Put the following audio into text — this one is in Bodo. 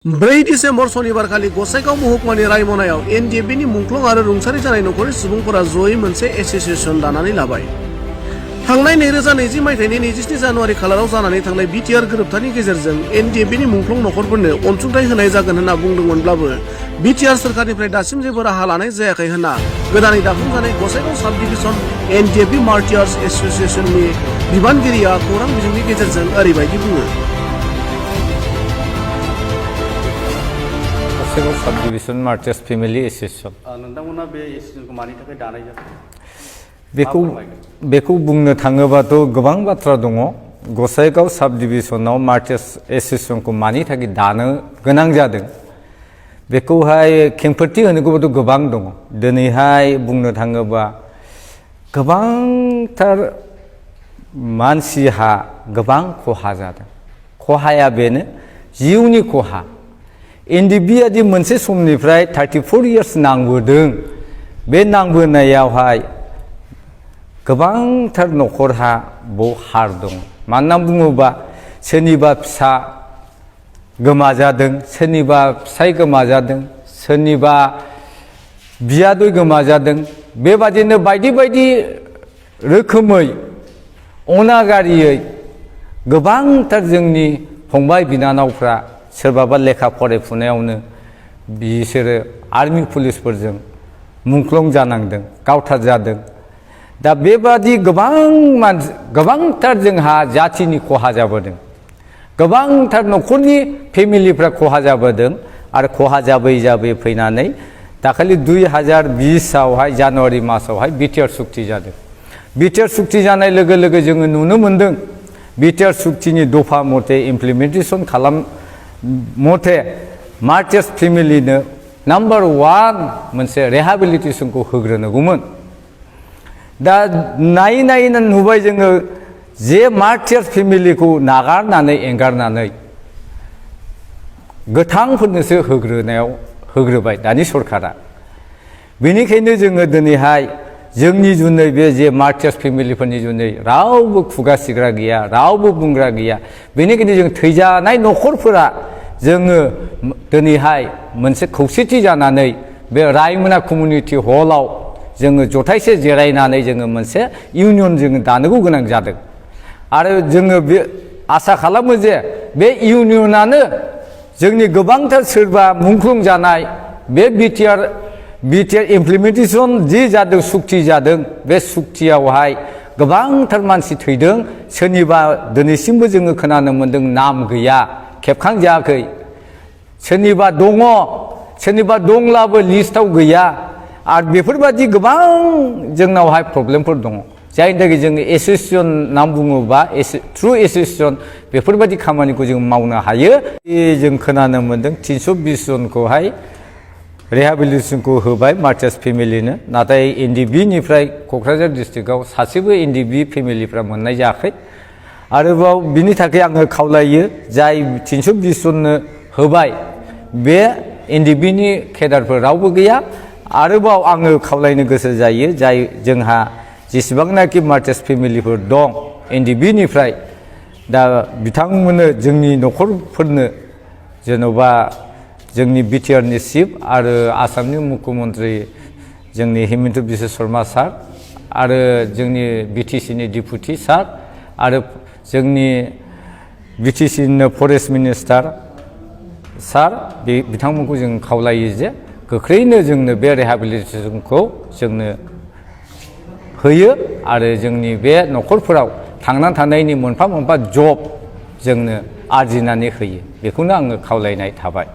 4 डिसेम्बर शनिबारखालि गसाइगाव महकुमानि रायमनायाव एनडिएफबिनि मुंख्लं आरो रुंसारि जानाय नखरनि सुबुंफोरा जयै मोनसे एसोसिएशन दानानै लाबाय। थांनाय 2020 मायथाइनि 27 जानुवारि खालाराव जानानै थांनाय बिटिआर गोरोबथानि गेजेरजों एनडिएफबिनि मुंख्लं नखरफोरनो अनसुंथाइ होनाय जागोन होनना बुंदोंमोनब्लाबो बिटिआर सोरखारनिफ्राय दासिम जेबो राहा लानाय जायाखै होनना गोदानै दाफुंजानाय गसाइगाव साब डिभिजन एनडिएफबि मार्टियार्स एसोसिएशननि बिबानगिरिया खौरां बिजोंनि गेजेरजों ओरैबायदि बुङो। गसाइगाव साब डिभिजन मार्टियार्स फेमिलि एसोसिएशन नोंथांमोना बे एसोसिएशनखौ मानि थाखाय दानाय जादों? बेखौ बुंनो थाङोबाथ' गोबां बाथ्रा दङ। गसाइगाव साब डिभिजनाव मार्टियार्स एसोसिएशनखौ मानि थाखाय दानो गोनां जादों बेखौहाय खेंफोरथि होनोबाथ' गोबां दङ। दिनैहाय बुंनो थाङोबा गोबांथार मानसिहा गोबां खहा जादों। खहाया बेनो जिउनि खहा। एनडिएफबिआ दि मोनसे समनिफ्राय 34 इयार्स नांबोदों, बे नांबोनायावहाय गोबांथार नखरहा बाव हार दं। मानोना बुङोबा सोरनिबा फिसा गोमाजादों, सोरनिबा फिसाय गोमाजादों, सोरनिबा बियादै गोमाजादों। बेबादिनो बायदि बायदि रोखोमै अनागारियै गोबांथार जोंनि फंबाय बिनानावफ्रा सोरबाबा लेखा फरायफुनायावनो बिसोरो आर्मि पुलिसफोरजों मुंख्लं जानांदों, गावथार जादों। दा बेबादि गोबांथार जोंहा जाथिनि खहा जाबोदों, गोबांथार नखरनि फेमिलिफ्रा खहा जाबोदों। आरो खहा जाबै जाबै फैनानै दाखालि 2020आवहाय जानुवारि मासावहाय बिटिआर सुक्ति जादों। बिटिआर सुक्ति जानाय लोगो लोगो जोङो नुनो मोन्दों बिटिआर सुक्तिनि दफा मथे इमप्लिमेन्टेसन मथे मार्टियार्स फेमिलिनो नाम्बार 1 मोनसे रिहेबिलिटेसनखौ होग्रोनांगौमोन। दा नायै नुबाय जोङो जे मार्टियार्स फेमिलिखौ नागारनानै एंगारनानै गोथांफोरनोसो होग्रोबाय दानि सरकारा। बेनिखायनो जोङो दिनैहाय जोंनि जुनै बे जे मार्टियार्स फेमिलिफोरनि जुनै रावबो खुगा सिग्रा गैया, रावबो बुंग्रा गैया। बेनिखायनो जों थैजानाय नखरफोरा जोङो दिनैहाय मोनसे खौसेथि जानानै बे रायमना कमिउनिटि हलाव जोङो जथायसे जिरायनानै जोङो मोनसे इउनियन जोङो दानोगौ गोनां जादों। आरो जोङो बे आसा खालामो जे बे इउनियनानो जोंनि गोबांथार सोरबा मुंख्लं जानाय बे बिटिआर इमप्लिमेन्टेसन जि जादों, सुक्ति जादों, बे सुक्तियावहाय गोबांथार मानसि थैदों। सोरनिबा दिनैसिमबो जोङो खोनानो मोन्दों नाम गैया, खेबखांजायाखै। सोरनिबा दङ, सोरनिबा दंब्लाबो लिस्टआव गैया। आरो बेफोरबादि गोबां जोंनावहाय प्रब्लेमफोर दङ, जायनि थाखाय जोङो एसोसिएशन नाम बुङोबा थ्रु एसोसिएशन बेफोरबादि खामानिखौ जों मावनो हायो। जों खोनानो मोन्दों 320 जनखौहाय रिहेबिलिटेसनखौ होबाय मार्टियार्स फेमिलिनो। नाथाय एनडिएफबिनिफ्राय क'क्राझार डिस्ट्रिक्टआव सासेबो एनडिएफबि फेमिलिफ्रा मोननाय जायाखै। आरोबाव बिनि थाखाय आङो खावलायो जाय 320 जननो होबाय बे एनडिएफबिनि केडारफोर रावबो गैया। आरोबाव आङो खावलायनो गोसो जायो जाय जोंहा जेसेबांनाखि मार्टियार्स फेमिलिफोर दं एनडिएफबिनिफ्राय, दा बिथांमोननो जोंनि नखरफोरनो जेन'बा जोंनि बिटिआरनि चिफ आरो आसामनि मुख्यमन्त्रि जोंनि हिमन्त बिश्व शर्मा सार आरो जोंनि बिटिसिनि डिपुटि सार आरो जोंनि बिटिसिनि फरेस्ट मिनिस्टार सार बिथांमोनखौ जों खावलायो जे गोख्रैनो जोंनो बे रिहेबिलिटेसनखौ जोंनो होयो आरो जोंनि बे नखरफोराव थांनानै थानायनि मोनफा मोनफा जब जोंनो आरजिनानै होयो। बेखौनो आङो खावलायनाय थाबाय।